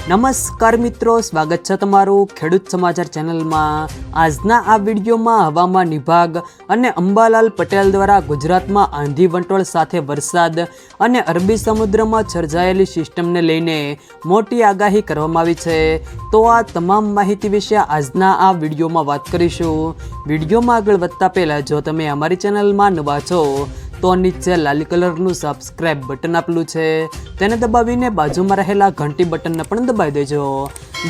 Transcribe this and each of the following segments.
નમસ્કાર મિત્રો, સ્વાગત છે તમારું ખેડૂત સમાચાર ચેનલમાં। આજના આ વિડીયોમાં હવામાન વિભાગ અને અંબાલાલ પટેલ દ્વારા ગુજરાતમાં આંધી વંટોળ સાથે વરસાદ અને અરબી સમુદ્રમાં સર્જાયેલી સિસ્ટમને લઈને મોટી આગાહી કરવામાં આવી છે। તો આ તમામ માહિતી વિશે આજના આ વિડીયોમાં વાત કરીશું। વિડીયોમાં આગળ વધતા પહેલાં જો તમે અમારી ચેનલમાં નવા છો તો નીચે લાલ કલરનું સબસ્ક્રાઇબ બટન આપેલું છે તેને દબાવીને બાજુમાં રહેલા ઘંટી બટનને પણ દબાવી દેજો,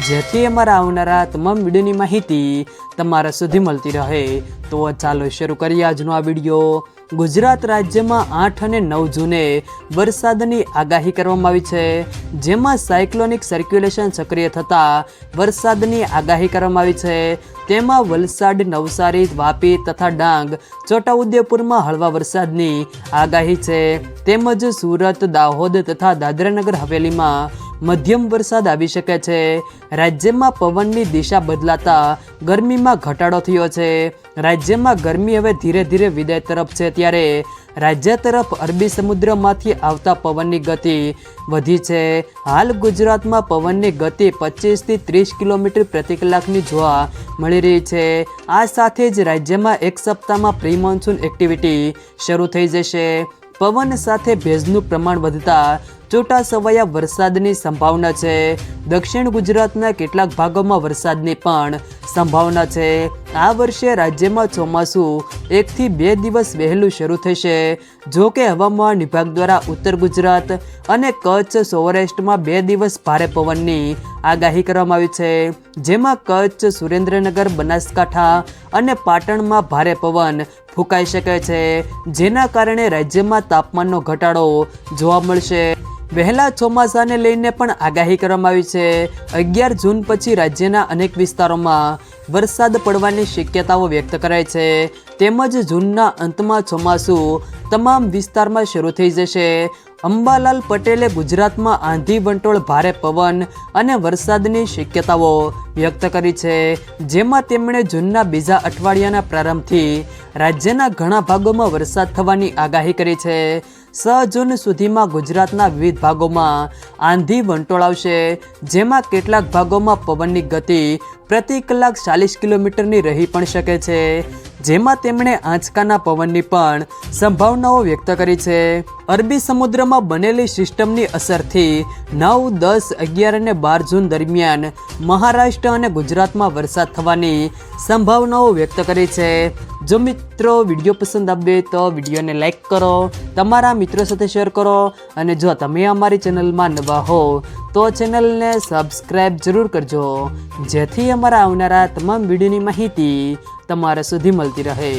જેથી અમારા આવનારા તમામ વિડીયોની માહિતી તમારા સુધી મળતી રહે। તો ચાલો શરૂ કરીએ આજનો આ વિડીયો। ગુજરાત રાજ્યમાં 8 અને 9 જૂને વરસાદની આગાહી કરવામાં આવી છે, જેમાં સાયક્લોનિક સર્ક્યુલેશન સક્રિય થતાં વરસાદની આગાહી કરવામાં આવી છે। તેમાં વલસાડ, નવસારી, વાપી તથા ડાંગ, છોટાઉદેપુરમાં હળવા વરસાદની આગાહી છે, તેમજ સુરત, દાહોદ તથા દાદરાનગર હવેલીમાં મધ્યમ વરસાદ આવી શકે છે। રાજ્યમાં પવનની દિશા બદલાતા ગરમીમાં ઘટાડો થયો છે। રાજ્યમાં ગરમી હવે ધીરે ધીરે વિદાય તરફ છે, ત્યારે રાજ્ય તરફ અરબી સમુદ્રમાંથી આવતા પવનની ગતિ વધી છે। હાલ ગુજરાતમાં પવનની ગતિ 25 થી 30 કિલોમીટર પ્રતિ કલાકની જોવા મળી રહી છે। આ સાથે જ રાજ્યમાં એક સપ્તાહમાં પ્રી મોન્સૂન એક્ટિવિટી શરૂ થઈ જશે। પવન સાથે ભેજનું પ્રમાણ વધતા છૂટાછવાયા વરસાદની સંભાવના છે। દક્ષિણ ગુજરાતના કેટલાક ભાગોમાં વરસાદની પણ સંભાવના છે। આ વર્ષે રાજ્યમાં ચોમાસું 1 થી 2 દિવસ વહેલું શરૂ થશે। જો કે હવામાન વિભાગ દ્વારા ઉત્તર ગુજરાત અને કચ્છ, સૌરાષ્ટ્રમાં 2 દિવસ ભારે પવનની આગાહી કરવામાં આવી છે, જેમાં કચ્છ, સુરેન્દ્રનગર, બનાસકાંઠા અને પાટણમાં ભારે પવન ફૂંકાઈ શકે છે, જેના કારણે રાજ્યમાં તાપમાનનો ઘટાડો જોવા મળશે। વહેલા ચોમાસાને લઈને પણ આગાહી કરવામાં આવી છે। 11 જૂન પછી રાજ્યના અનેક વિસ્તારોમાં વરસાદ પડવાની શક્યતાઓ વ્યક્ત કરાઈ છે, તેમજ જૂનના અંતમાં ચોમાસું તમામ વિસ્તારમાં શરૂ થઈ જશે। અંબાલાલ પટેલે ગુજરાતમાં આંધી વંટોળ, ભારે પવન અને વરસાદની શક્યતાઓ વ્યક્ત કરી છે, જેમાં તેમણે જૂનના બીજા અઠવાડિયાના પ્રારંભથી રાજ્યના ઘણા ભાગોમાં વરસાદ થવાની આગાહી કરી છે। 6 જૂન સુધીમાં ગુજરાતના વિવિધ ભાગોમાં આંધી વંટોળ આવશે, જેમાં કેટલાક ભાગોમાં પવનની ગતિ પ્રતિ કલાક 40 કિલોમીટરની રહી પણ શકે છે, જેમાં તેમણે આંચકાના પવનની પણ સંભાવનાઓ વ્યક્ત કરી છે। અરબી સમુદ્રમાં બનેલી સિસ્ટમની અસરથી 9, 10, 11 અને 12 જૂન દરમિયાન મહારાષ્ટ્ર અને ગુજરાતમાં વરસાદ થવાની સંભાવનાઓ વ્યક્ત કરી છે। જો મિત્રો વિડીયો પસંદ આવે તો વિડીયોને લાઈક કરો, તમારા મિત્રો સાથે શેર કરો, અને જો તમે અમારી ચેનલમાં નવા હો તો ચેનલને સબસ્ક્રાઈબ જરૂર કરજો, જેથી અમારા આવનારા તમામ વિડીયોની માહિતી તમારા સુધી મળતી રહે।